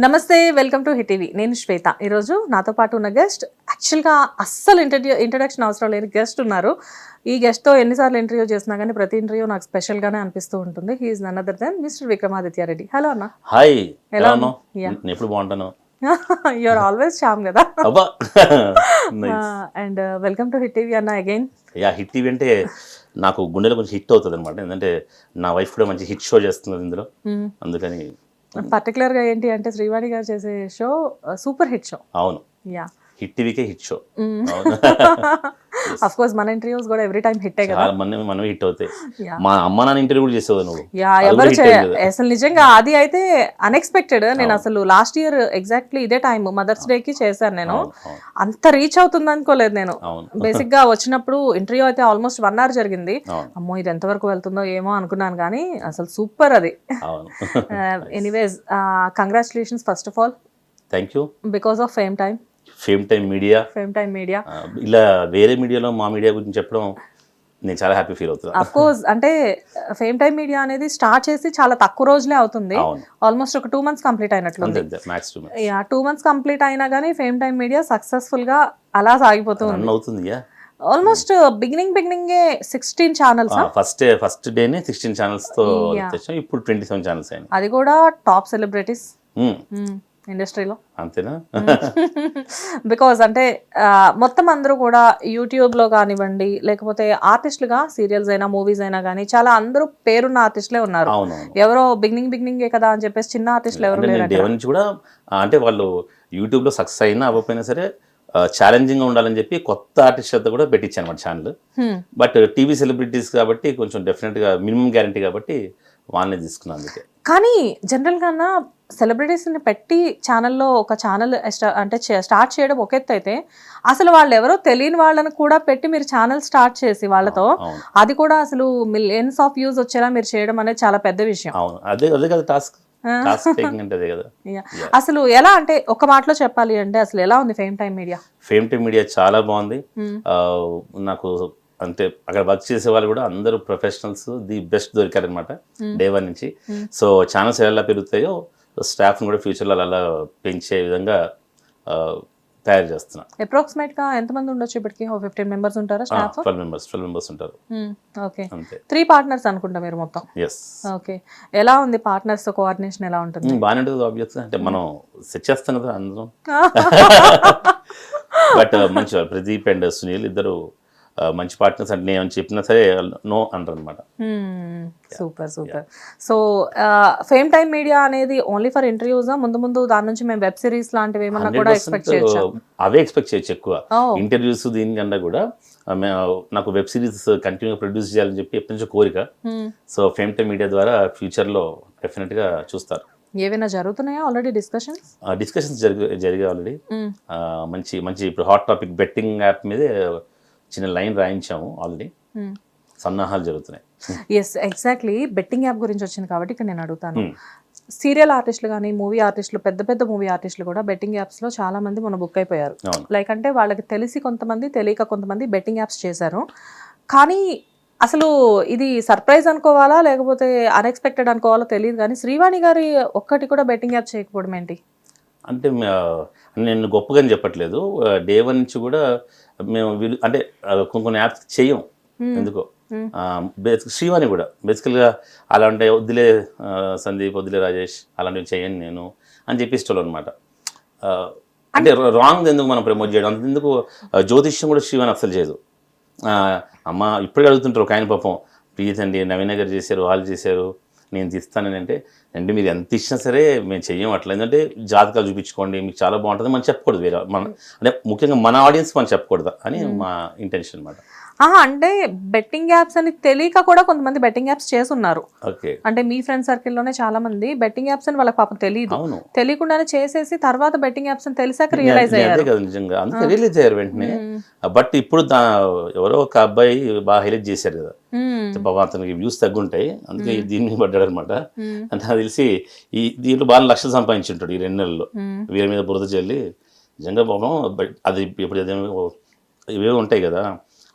నమస్తే, welcome to hit TV. నేను శ్వేత. ఈరోజు నాతో పాటు ఉన్న గెస్ట్ యాక్చువల్గా అస్సలు ఇంట్రడక్షన్ అవసరం లేని గెస్ట్ ఉన్నారు. ఈ గెస్ట్తో ఎన్నిసార్లు ఇంటర్వ్యూ చేసినా కానీ ప్రతి ఇంటర్వ్యూ నాకు స్పెషల్గానే అనిపిస్తూ ఉంటుంది. He's none other than mister Vikramaditya Reddy. Hello అన్న. హాయ్, ఎలా ఎలా ఉన్నావు? Yeah. నేను ఎప్పుడు బాగుంటాను. యూఆర్ ఆల్వేస్ చామ్ కదా. అబ్బా and welcome to hit TV అన్న అగైన్. యా, హిట్ టీవీ అంటే నాకు గుండెలో కొంచెం హిట్ అవుతుంది అనమాట. ఎందుకంటే నా వైఫ్ కూడా మంచి హిట్ షో చేస్తున్నారు ఇందులో, అందుకని. పర్టికులర్గా ఏంటి అంటే శ్రీవాణి గారు చేసే షో సూపర్ హిట్ షో. అవును, yeah, hit TVK hit show. Of course మన ఇంటర్వ్యూస్ కూడా ఎవ్రీ టైం హిట్టే కదా. మనం హిట్ అవుతాయి. Yeah. మా అమ్మ నాన్న ఇంటర్వ్యూ కూడా చేసేవా నువ్వు? యా, అది ఎవరు కూడా hit అయింది కదా. అసలు నిజంగా అది అయితే అన్ఎక్స్పెక్టెడ్. నేను అసలు లాస్ట్ ఇయర్ ఎగ్జాక్ట్లీ ఇదే టైం మదర్స్ డే కి చేశాను నేను. అవును, అవును, అంత రీచ్ అవుతుంది అనుకోలేదు నేను. అవును. బేసిక్ గా వచ్చినప్పుడు ఇంటర్వ్యూ అయితే ఆల్మోస్ట్ 1 hour జరిగింది. అవును, అమ్మో ఇది ఎంతవరకు వెళ్తుందో ఏమో అనుకున్నాను కానీ అసలు సూపర్ అది. అవును. Anyways, congratulations first of all thank you. Because of fame time media. Media ఇలా వేరే మీడియాలో మా మీడియా గురించి చెప్పడం నేను చాలా హ్యాపీ ఫీల్ అవుతున్నా. అఫ్ కోర్స్ అంటే ఫేమ్ టైమ్ మీడియా అనేది స్టార్ట్ చేసి చాలా తక్కువ రోజులే అవుతుంది. అవును, ఆల్మోస్ట్ ఒక 2 months కంప్లీట్ అయినట్లుంది. అంతే, max to max yeah, 2 months complete అయినా కానీ ఫేమ్ టైమ్ మీడియా సక్సెస్ఫుల్ గా అలా సాగిపోతూ ఉంది. రన్ అవుతుంది. యా, ఆల్మోస్ట్ బిగినింగే 16 ఛానల్స్. ఫస్ట్ డేనే 16 ఛానల్స్ తో Yeah. తెచ్చాం. ఇప్పుడు 27 ఛానల్స్ అయినాయి. అది కూడా టాప్ సెలబ్రిటీస్ మ్మ్. ఇండస్ట్రీలో. అంతేనా? బికాజ్ అంటే మొత్తం అందరూ కూడా యూట్యూబ్లో కానివ్వండి, లేకపోతే ఆర్టిస్టులుగా సీరియల్స్ అయినా మూవీస్ అయినా కానీ చాలా అందరూ పేరున్న ఆర్టిస్టులే ఉన్నారు. అవునవును. ఎవరో బిగినింగే కదా అని చెప్పేసి చిన్న ఆర్టిస్టులు ఎవరు అంటే లేరు నేను అక్కడ. దేవన్ నుంచి కూడా అంటే వాళ్ళు యూట్యూబ్లో సక్సెస్ అయినా అవ్వకపోయినా సరే ఛాలెంజింగ్గా ఉండాలని చెప్పి కొత్త ఆర్టిస్ట్ అంతా కూడా పెట్టించాను అనమాట channel. Hmm. But TV celebrities కాబట్టి కొంచెం డెఫినెట్గా మినిమం గ్యారంటీ కాబట్టి వాళ్ళనే తీసుకున్నాను. అందుకే కానీ జనరల్గా సెలబ్రిటీస్ని పెట్టి ఛానల్లో ఒక ఛానల్ అంటే స్టార్ట్ చేయడం ఒక ఎత్తు అయితే, అసలు వాళ్ళు ఎవరో తెలియని వాళ్ళని కూడా పెట్టి మీరు ఛానల్ స్టార్ట్ చేసి వాళ్ళతో అవును, అది కూడా అసలు మిలియన్స్ ఆఫ్ వ్యూస్ వచ్చేలా మీరు చేయడం అనేది చాలా పెద్ద విషయం. అవును. అదే అదే కదా టాస్క్ టేకింగ్ అంటే అదే కదా. Yeah. అసలు ఎలా అంటే ఒక మాటలో చెప్పాలి అంటే అసలు ఎలా ఉంది fame time media? Fame to media చాలా బాగుంది. నాకు అంటే అక్కడ వర్క్ చేసే వాళ్ళు కూడా అందరూ ప్రొఫెషనల్స్, ది బెస్ట్ దొరికారనమాట డే 1 నుంచి. సో ఛానల్స్ ఎలా పెరుగుతాయో స్టాఫ్ని కూడా ఫ్యూచర్లో అలా పెంచే విధంగా తయారు చేస్తున్నా. అప్రాక్సిమేట్ గా ఎంతమంది ఉండొచ్చు ఇప్పటికి? 15 members ఉంటారా స్టాఫ్? 12 members ఉంటారు. ఓకే, అంతే. 3 partners అనుకుంటా మీరు మొత్తం. ఎస్, ఓకే, ఎలా ఉంది పార్ట్నర్స్ తో కోఆర్డినేషన్ ఎలా ఉంటుంది? బాగానే ఉంటుంది ఆబ్వియస్గా. అంటే మనం సెట్ చేస్తాం కదా అందరం. బట్ మంచి ప్రదీప్ అండ్ సునీల్ ఇద్దరు మంచి పార్ట్నర్స్. అంటే నేను చెప్పినా సరే నో అంటారు అనమాట. Super. So fame time media అనేది ఓన్లీ ఫర్ ఇంటర్వ్యూస్? ముందు దాని నుంచి మేము వెబ్ సిరీస్ లాంటివి ఏమన్నా కూడా ఎక్స్పెక్ట్ చేయొచ్చా? అవే ఎక్స్పెక్ట్ చేయొచ్చు ఎక్కువ. Oh. ఇంటర్వ్యూస్ దీనికన్నా కూడా నాకు వెబ్ సిరీస్ కంటిన్యూగా ప్రొడ్యూస్ చేయాలని చెప్పి ఎప్పటి నుంచో కోరిక. సో ఫేమ్ టైమ్ మీడియా ద్వారా ఫ్యూచర్లో డెఫినెట్గా చూస్తారు. ఏవైనా జరుగుతున్నాయా ఆల్రెడీ డిస్కషన్స్? డిస్కషన్స్ జరిగాయి ఆల్రెడీ. మంచి మంచి ఇప్పుడు హాట్ టాపిక్ బెట్టింగ్ యాప్ మీదే చిన్న లైన్ రాయించాము ఆల్రెడీ. సన్నాహాలు జరుగుతున్నాయి. Yes, exactly. బెట్టింగ్ యాప్ గురించి వచ్చింది కాబట్టి ఇక్కడ నేను అడుగుతాను. సీరియల్ ఆర్టిస్టులు కానీ మూవీ ఆర్టిస్టులు, పెద్ద మూవీ ఆర్టిస్టులు కూడా బెట్టింగ్ యాప్స్లో చాలా మంది మన బుక్ అయిపోయారు. అవును. లైక్ అంటే వాళ్ళకి తెలిసి కొంతమంది, తెలియక కొంతమంది బెట్టింగ్ యాప్స్ చేశారు. కానీ అసలు ఇది సర్ప్రైజ్ అనుకోవాలా లేకపోతే అన్ఎక్స్పెక్టెడ్ అనుకోవాలో తెలియదు, కానీ శ్రీవాణి గారి ఒక్కటి కూడా బెట్టింగ్ యాప్ చేయకపోవడం ఏంటి? అంటే నేను గొప్పగా చెప్పట్లేదు. డే 1 నుంచి కూడా మేము అంటే కొన్ని యాప్స్ చెయ్యం ఎందుకో. శ్రీవాణి కూడా బేసికల్గా అలా అంటే వద్దులే సందీప్, వద్దులే రాజేష్, అలాంటివి చేయను నేను అని చెప్పి ఇష్టం అనమాట. అంటే రాంగ్ ఎందుకు మనం ప్రమోట్ చేయడం, అంతెందుకు జ్యోతిష్యం కూడా శ్రీవాణి అసలు చేయదు. అమ్మ ఇప్పటికీ అడుగుతుంటారు ఒక ఆయన పాపం, ప్లీజ్ అండి నవీన గారు చేశారు, వాళ్ళు చేశారు, నేను తీస్తానని. అంటే మీరు ఎంత ఇచ్చినా సరే మేము చెయ్యం అట్లా. ఎందుకంటే జాతకాలు చూపించుకోండి, మీకు చాలా బాగుంటుంది మనం చెప్పకూడదు. వేరే అంటే ముఖ్యంగా మన ఆడియన్స్ మనం చెప్పకూడదు అని మా ఇంటెన్షన్ అనమాట. అంటే బెట్టింగ్ యాప్స్ అని తెలియక కూడా కొంతమంది బెట్టింగ్ యాప్స్ చేస్తున్నారు. ఓకే, అంటే మీ ఫ్రెండ్ సర్కిల్లోనే చాలా మంది బెట్టింగ్ యాప్స్ అని వాళ్ళకి పాపం తెలియదు, అవును, తెలియకుండానే చేసేసి తర్వాత బెట్టింగ్ యాప్స్ అని తెలిసాక రియలైజ్ అయ్యారు. అదే కదా నిజంగా, అందుకే రిలీజ్ అయ్యారు వెంటనే. బట్ ఇప్పుడు ఎవరో ఒక అబ్బాయి బాగా హైలైట్ చేశారు కదా, బాబా అతనికి వ్యూస్ తగ్గుంటాయి అందుకే దీన్ని పడ్డాడు అనమాట. అంటే నాకు తెలిసి దీంట్లో బాగా లక్షలు సంపాదించి ఉంటాడు ఈ 2 నెలల్లో. వీరి మీద బురద చల్లి నిజంగా పాపం. అది ఇప్పుడు ఇవే ఉంటాయి కదా,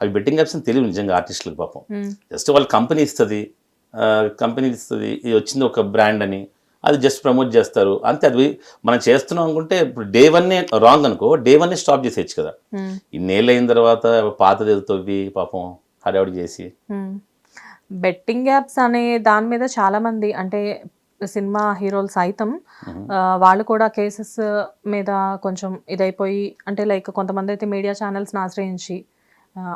అవి బెట్టింగ్ యాప్స్ అని తెలియదు నిజంగా ఆర్టిస్టులకు పాపం. జస్ట్ వాళ్ళ కంపెనీ ఇస్తుంది, ఇది వచ్చింది ఒక బ్రాండ్ అని, అది జస్ట్ ప్రమోట్ చేస్తారు అంతే. అది మనం చేస్తున్నాం అనుకుంటే ఇప్పుడు డే 1 రాంగ్ అనుకో, డే 1 స్టాప్ చేసేయచ్చు కదా. ఇన్నేళ్ళు అయిన తర్వాత పాతది తవ్వి పాపం హడావుడి చేసి. బెట్టింగ్ యాప్స్ అనే దాని మీద చాలా మంది అంటే సినిమా హీరోలు సైతం వాళ్ళు కూడా కేసెస్ మీద కొంచెం ఇదైపోయి అంటే లైక్ కొంతమంది అయితే మీడియా ఛానల్స్ని ఆశ్రయించి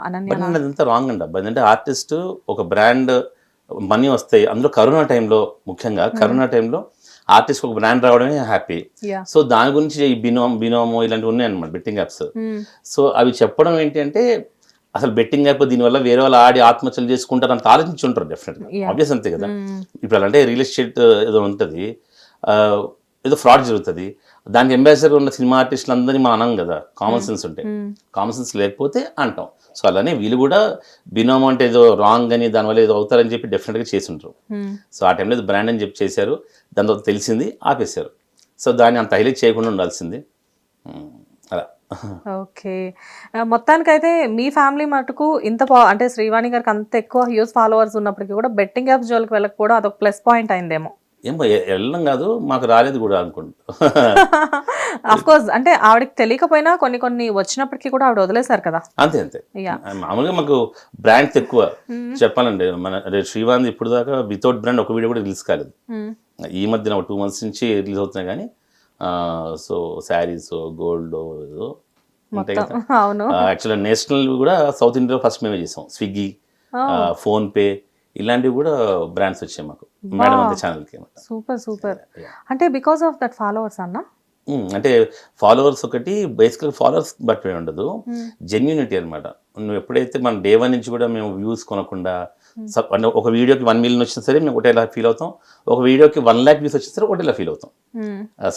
అనన్య అదంతా రాంగ్ అండి అబ్బా. అంటే ఆర్టిస్ట్ ఒక బ్రాండ్ మనీ వస్తాయి, అందులో కరోనా టైంలో ముఖ్యంగా కరోనా టైంలో ఆర్టిస్ట్ ఒక బ్రాండ్ రావడమే హ్యాపీ. సో దాని గురించి ఈ బినోమో ఇలాంటివి ఉన్నాయన్నమాట బెట్టింగ్ యాప్స్. సో అవి చెప్పడం ఏంటి అంటే అసలు బెట్టింగ్ యాప్ దీనివల్ల వేరే వాళ్ళు ఆడి ఆత్మహత్యలు చేసుకుంటారు అంత ఆలోచించి ఉంటారు డెఫినెట్గా, ఆబ్వియస్ అంతే కదా. ఇప్పుడు అంటే రియల్ ఎస్టేట్ ఏదో ఉంటుంది, ఏదో ఫ్రాడ్ జరుగుతుంది, దానికి అంబాసిడర్ ఉన్న సినిమా ఆర్టిస్టులు అందరినీ మనం అనం కదా, కామన్ సెన్స్ ఉంటాయి. కామన్ సెన్స్ లేకపోతే అంటాం. సో అలానే వీళ్ళు కూడా బినోమో అంటే ఏదో రాంగ్ అని దానివల్ల ఏదో అవుతారని చెప్పి డెఫినెట్గా చేసి ఉంటారు. సో ఆ టైంలో ఏదో బ్రాండ్ అని చెప్పి చేశారు, దాని తర్వాత తెలిసింది ఆపేశారు. సో దాన్ని అంత హైలైట్ చేయకుండా ఉండాల్సింది అలా. ఓకే, మొత్తానికైతే మీ ఫ్యామిలీ మటుకు ఇంత అంటే శ్రీవాణి గారికి అంత ఎక్కువ హ్యూజ్ ఫాలోవర్స్ ఉన్నప్పటికీ కూడా బెట్టింగ్ యాప్స్ జోలికి వెళ్ళకపోవడం అదొక ప్లస్ పాయింట్ అయిందేమో. ఏమో వెళ్ళడం కాదు, మాకు రాలేదు కూడా అనుకుంటా. అఫ్ కోర్స్ అంటే ఆవిడకి తెలియకపోయినా కొన్ని వచ్చినప్పటికీ కూడా ఆవిడ వదిలేశారు కదా. అంతే అంతే. మామూలుగా మాకు బ్రాండ్స్ ఎక్కువ చెప్పాలండి. మన శ్రీవాణి ఇప్పుడు దాకా వితౌట్ బ్రాండ్ ఒక వీడియో కూడా రిలీజ్ కాలేదు. ఈ మధ్యన 2 months నుంచి రిలీజ్ అవుతున్నాయి కానీ సో శారీస్ గోల్డ్ ఏదో ఉంటాయి కదా. యాక్చువల్గా నేషనల్ కూడా సౌత్ ఇండియాలో ఫస్ట్ మేమే చేసాం. స్విగ్గీ, ఫోన్పే ఇలాంటివి కూడా బ్రాండ్స్ వచ్చాయి మాకు మేడం అంతే ఛానల్కి. సూపర్. అంటే బికాస్ ఆఫ్ దట్ ఫాలోవర్స్ అన్న, అంటే ఫాలోవర్స్ ఒకటి బేసికల్గా ఫాలోవర్స్ బట్టి ఉండదు, జెన్యూనిటీ అనమాట. నువ్వు ఎప్పుడైతే మన డే 1 నుంచి కూడా మేము వ్యూస్ కొనకుండా అంటే ఒక వీడియోకి 1 million వచ్చినా సరే మేము ఒకటేలా ఫీల్ అవుతాం, ఒక వీడియోకి 1 lakh వ్యూస్ వచ్చినా సరే ఒకటేలా ఫీల్ అవుతాం.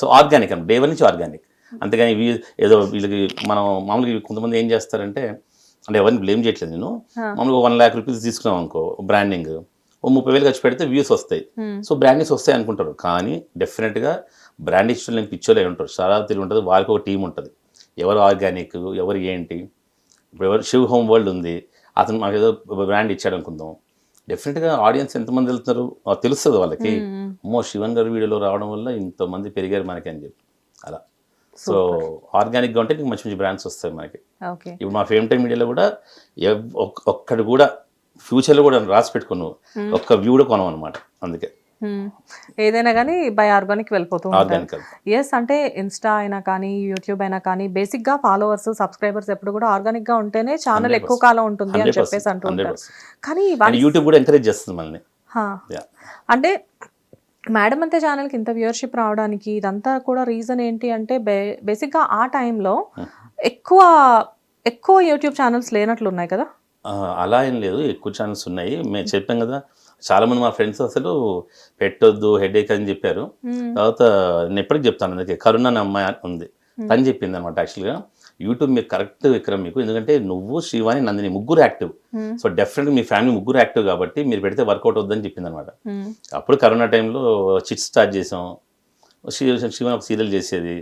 సో ఆర్గానిక్ అన్నమాట, డే 1 నుంచి ఆర్గానిక్. అంతేగాని ఏదో వీళ్ళకి మనం మామూలుగా కొంతమంది ఏం చేస్తారంటే, అంటే ఎవరిని బ్లేమ్ చేయట్లేదు నేను, మామూలుగా 1 lakh rupees తీసుకున్నాం అనుకో బ్రాండింగ్, 30,000 ఖర్చు పెడితే వ్యూస్ వస్తాయి, సో బ్రాండింగ్స్ వస్తాయి అనుకుంటారు. కానీ డెఫినెట్గా బ్రాండ్ ఇచ్చిన పిచ్చోలే ఉంటారు, చాలా తెలివి ఉంటుంది, వాళ్ళకి ఒక టీం ఉంటుంది. ఎవరు ఆర్గానిక్ ఎవరు ఏంటి. ఇప్పుడు ఎవరు శివ్ హోమ్ వరల్డ్ ఉంది, అతను మాకు ఏదో బ్రాండ్ ఇచ్చాడు అనుకుందాం, డెఫినెట్గా ఆడియన్స్ ఎంతమంది వెళ్తున్నారు తెలుస్తుంది వాళ్ళకి. అమ్మో శివన్ గారి వీడియోలో రావడం వల్ల ఇంతమంది పెరిగారు మనకి అని చెప్పి అలా. సో ఆర్గానిక్గా ఉంటే నీకు మంచి మంచి బ్రాండ్స్ వస్తాయి మనకి. ఇప్పుడు మా ఫేమ్ టైమ్ మీడియాలో కూడా ఒక్కడు కూడా ఫ్యూచర్లో కూడా రాసి పెట్టుకున్నావు, ఒక్క వ్యూ కూడా కొనం అనమాట. అందుకే ఏదైనా కానీ బై ఆర్గానిక్ వెళ్ళిపోతుంది. ఎస్, అంటే ఇన్స్టా అయినా కానీ యూట్యూబ్ అయినా కానీ బేసిక్గా ఫాలోవర్స్ సబ్స్క్రైబర్స్ ఎప్పుడు కూడా ఆర్గానిక్గా ఉంటేనే ఛానల్ ఎక్కువ కాలం ఉంటుంది అని చెప్పేసి అంటూ ఉంటారు. కానీ యూట్యూబ్ కూడా ఎంకరేజ్ చేస్తుంది మనల్ని. అంటే మేడం అంతే ఛానల్కి ఇంత వ్యూవర్షిప్ రావడానికి ఇదంతా కూడా రీజన్ ఏంటి అంటే బేసిక్గా ఆ టైంలో ఎక్కువ యూట్యూబ్ ఛానల్స్ లేనట్లు ఉన్నాయి కదా. అలా ఏం లేదు, ఎక్కువ ఛానల్స్ ఉన్నాయి. మేము చెప్పాం కదా, చాలా మంది మా ఫ్రెండ్స్ అసలు పెట్టొద్దు హెడేక్ అని చెప్పారు. తర్వాత నేను ఎప్పటికి చెప్తాను, అందుకే కరుణ అనే అమ్మాయి ఉంది, తను చెప్పింది అనమాట. యాక్చువల్గా యూట్యూబ్ మీకు కరెక్ట్ విక్రమ్ మీకు, ఎందుకంటే నువ్వు శ్రీవాణి నందిని ముగ్గురు యాక్టివ్, సో డెఫినెట్గా మీ ఫ్యామిలీ ముగ్గురు యాక్టివ్ కాబట్టి మీరు పెడితే వర్కౌట్ అవుద్దని చెప్పింది అనమాట. అప్పుడు కరోనా టైంలో చిట్ స్టార్ట్ చేసాం, శ్రీవాణి ఒక సీరియల్ చేసేది,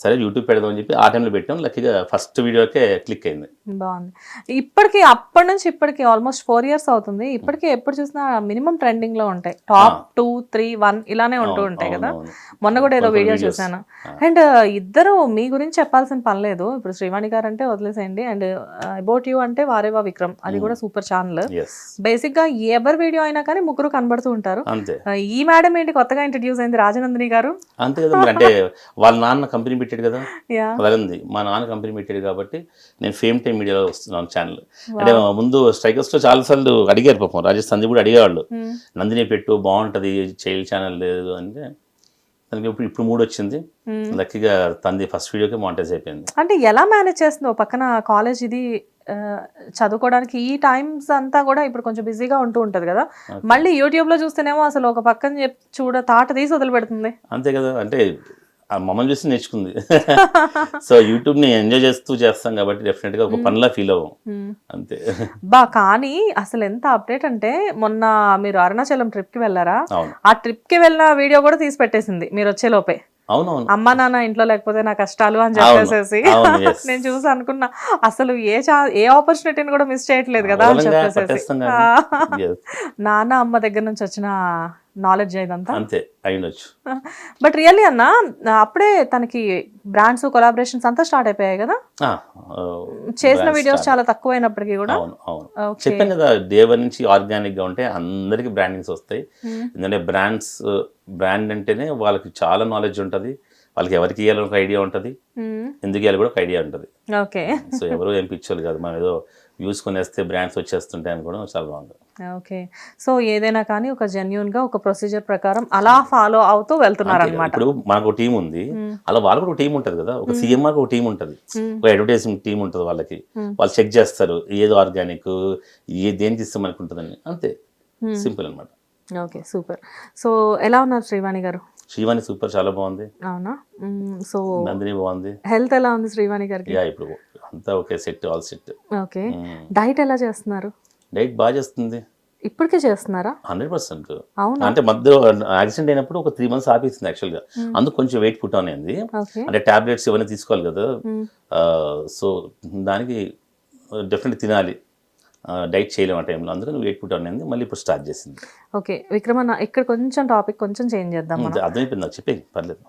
సరే యూట్యూబ్ పెడదామని చెప్పి ఆ టైంలో పెట్టాం. లక్కీగా ఫస్ట్ వీడియోకే క్లిక్ అయింది. బాగుంది. ఇప్పటికి అప్పటి నుంచి ఇప్పటికి ఆల్మోస్ట్ 4 years అవుతుంది. ఇప్పటికీ ఎప్పుడు చూసినా మినిమం ట్రెండింగ్ లో ఉంటాయి, టాప్ 2, 3, 1 ఇలానే ఉంటూ ఉంటాయి కదా. మొన్న కూడా ఏదో వీడియో చూసాను. అండ్ ఇద్దరు మీ గురించి చెప్పాల్సిన పని లేదు, ఇప్పుడు శ్రీవాణి గారు అంటే వదిలేసేయండి, అండ్ అబౌట్ యూ అంటే వారేవా విక్రమ్, అది కూడా సూపర్ ఛానల్. బేసిక్ గా ఎవరి వీడియో అయినా కానీ ముగ్గురు కనబడుతూ ఉంటారు. ఈ మేడం ఏంటి కొత్తగా ఇంట్రడ్యూస్ అయింది, రాజనందిని గారు. అంతే కదా, అంటే వాళ్ళ నాన్న కంపెనీ పెట్టాడు కదా, అలాగే ఉంది. మా నాన్న కంపెనీ పెట్టాడు కాబట్టి నేను ఫేమ్ టైమ్ మీడియాలో వస్తున్నాను ఛానల్. అంటే ముందు స్ట్రైకర్స్ లో చాలా సార్లు అడిగారు పాపం, రాజేష్ సందీప్ కూడా అడిగేవాళ్ళు, నందిని పెట్టు బాగుంటది చైల్డ్ ఛానల్ లేదు అంటే. దానికి ఇప్పుడు 3 వచ్చింది, లక్కీగా తంది ఫస్ట్ వీడియోకి మానిటైజ్ అయిపోయింది. అంటే ఎలా మేనేజ్ చేస్తుందో, పక్కన కాలేజ్ ఇది చదువుకోవడానికి ఈ టైమ్స్ అంతా కూడా ఇప్పుడు కొంచెం బిజీగా ఉంటూ ఉంటది కదా, మళ్ళీ యూట్యూబ్ లో చూస్తేనేమో అసలు ఒక పక్కన తాట తీసి వదిలిపెడుతుంది. అంతే కదా, అంటే మమ్మల్ని చూసి నేర్చుకుంది. సో యూట్యూబ్ని ఎంజాయ్ చేస్తాం కాబట్టి డెఫినెట్గా ఒక పనిలా ఫీల్ అవ్వం అంతే. కానీ అసలు ఎంత అప్డేట్ అంటే, మొన్న మీరు అరుణాచలం ట్రిప్కి వెళ్ళారా, ఆ ట్రిప్కి వెళ్ళిన వీడియో కూడా తీసి పెట్టేసింది మీరు వచ్చే లోపే. అవునవును, అమ్మా నాన్న ఇంట్లో లేకపోతే నా కష్టాలు అని చెప్పేసేసి నేను చూసి అనుకున్నా, అసలు ఏ ఆపర్చునిటీని కూడా మిస్ చేయట్లేదు కదా అని చెప్పేసి. నాన్న అమ్మ దగ్గర నుంచి వచ్చిన నాలెడ్జ్ ఇదంతా. అంతే అయ్యుండొచ్చు. బట్ రియల్లీ అన్న అప్పుడే తనకి బ్రాండ్స్ కొలాబరేషన్స్ అంతా స్టార్ట్ అయిపోయాయి కదా, చేసిన వీడియోస్ చాలా తక్కువైనప్పటికీ కూడా. అవును అవును చెప్పాను కదా, డే వన్ నుంచి ఆర్గానిక్ గా ఉంటే అందరికి బ్రాండింగ్స్ వస్తాయి. ఎందుకంటే బ్రాండ్ అంటేనే వాళ్ళకి చాలా నాలెడ్జ్ ఉంటుంది, వాళ్ళకి ఎవరికి ఇవ్వాలని ఒక ఐడియా ఉంటుంది, ఎందుకు ఇవ్వాలి కూడా ఒక ఐడియా ఉంటుంది. ఓకే, సో ఎవరు ఏం పిచ్చోళ్ళు కాదు, మనం ఏదో వ్యూస్ కొనేస్తే బ్రాండ్స్ వచ్చేస్తుంటాయి అనుకోవడం చాలా బాగుంది. ఓకే, సో ఏదైనా కానీ ఒక జెన్యున్ గా ఒక ప్రొసీజర్ ప్రకారం అలా ఫాలో అవుతూ వెళ్తున్నారు అనమాట. ఇప్పుడు మనకు టీం ఉంది, అలా వాళ్ళకు ఒక టీం ఉంటుంది కదా, ఒక సీఎంఆర్ ఒక టీం ఉంటుంది, ఒక అడ్వర్టైజింగ్ టీం ఉంటుంది వాళ్ళకి. వాళ్ళు చెక్ చేస్తారు ఏదో ఆర్గానిక్ దేనికి ఇస్తాం మనకు ఉంటుందని, అంతే సింపుల్ అనమాట. Okay super. సో ఎలా ఉన్నారు శ్రీవాణి గారు? శ్రీవాణి సూపర్, చాలా బాగుంది. అవునా? సో నందిని బాగుంది. హెల్త్ ఎలా ఉంది శ్రీవాణి గారికి? ఇప్పుడు అంతా okay, set, all set. Okay, diet ఎలా చేస్తున్నారు? డైట్ బాగా చేస్తుంది. ఇప్పటికే చేస్తున్నారా? 100%. అవునా? అంటే మధ్య యాక్సిడెంట్ అయినప్పుడు ఒక 3 months ఆపేసింది యాక్చువల్గా, అందుకు కొంచెం వెయిట్ పుట్ ఆన్ అయింది. అంటే టాబ్లెట్స్ ఇవన్నీ తీసుకోవాలి కదా, సో దానికి డెఫినెట్ తినాలి, డైట్ చేయలేము ఆ టైంలో, అందుకని వెయిట్ పుట్ ఆన్ అయింది. మళ్ళీ ఇప్పుడు స్టార్ట్ చేసింది. ఓకే విక్రమన్న, ఇక్కడ కొంచెం టాపిక్ కొంచెం చేంజ్ చేద్దాం. అర్థమైపోయింది నాకు, చెప్పేది పర్లేదు.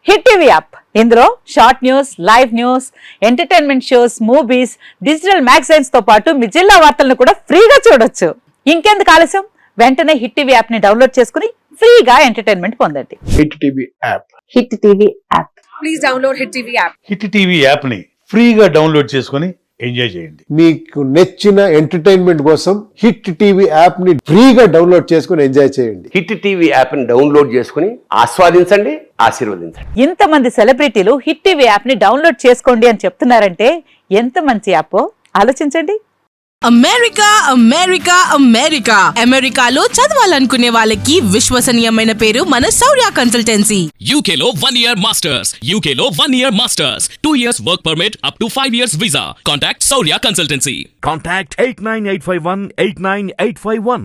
హిట్ టీవీ యాప్, ఇందులో short news, live news, entertainment shows, movies, digital magazines తో పాటు మీ జిల్లా వార్తలను కూడా ఫ్రీగా చూడొచ్చు. ఇంకెందుకు ఆలస్యం, వెంటనే హిట్ టీవీ యాప్ ని డౌన్లోడ్ చేసుకుని ఫ్రీగా ఎంటర్టైన్మెంట్ పొందండి. Hit TV app. Hit TV app. Please download hit TV app. Hit TV app ని ఫ్రీగా డౌన్లోడ్ చేసుకొని ఎంజాయ్ చేయండి. మీకు నచ్చిన ఎంటర్టైన్మెంట్ కోసం హిట్ టీవీ యాప్ ని ఫ్రీగా డౌన్లోడ్ చేసుకొని ఎంజాయ్ చేయండి. హిట్ టీవీ యాప్ ని డౌన్లోడ్ చేసుకుని ఆస్వాదించండి, ఆశీర్వదించండి. ఇంతమంది సెలబ్రిటీలు హిట్ టీవీ యాప్ ని డౌన్లోడ్ చేసుకోండి అని చెప్తున్నారంటే ఎంత మంచి యాప్ ఆలోచించండి. అమెరికా అమెరికా అమెరికా అమెరికాలో చదవాలనుకునే వాళ్ళకి విశ్వసనీయమైన పేరు మన శౌర్య కన్సల్టెన్సీ. UK లో 1 year masters. UK లో 1 year masters. 2 years work permit up to 5 years visa. Contact Saurya Consultancy. Contact 89851 89851.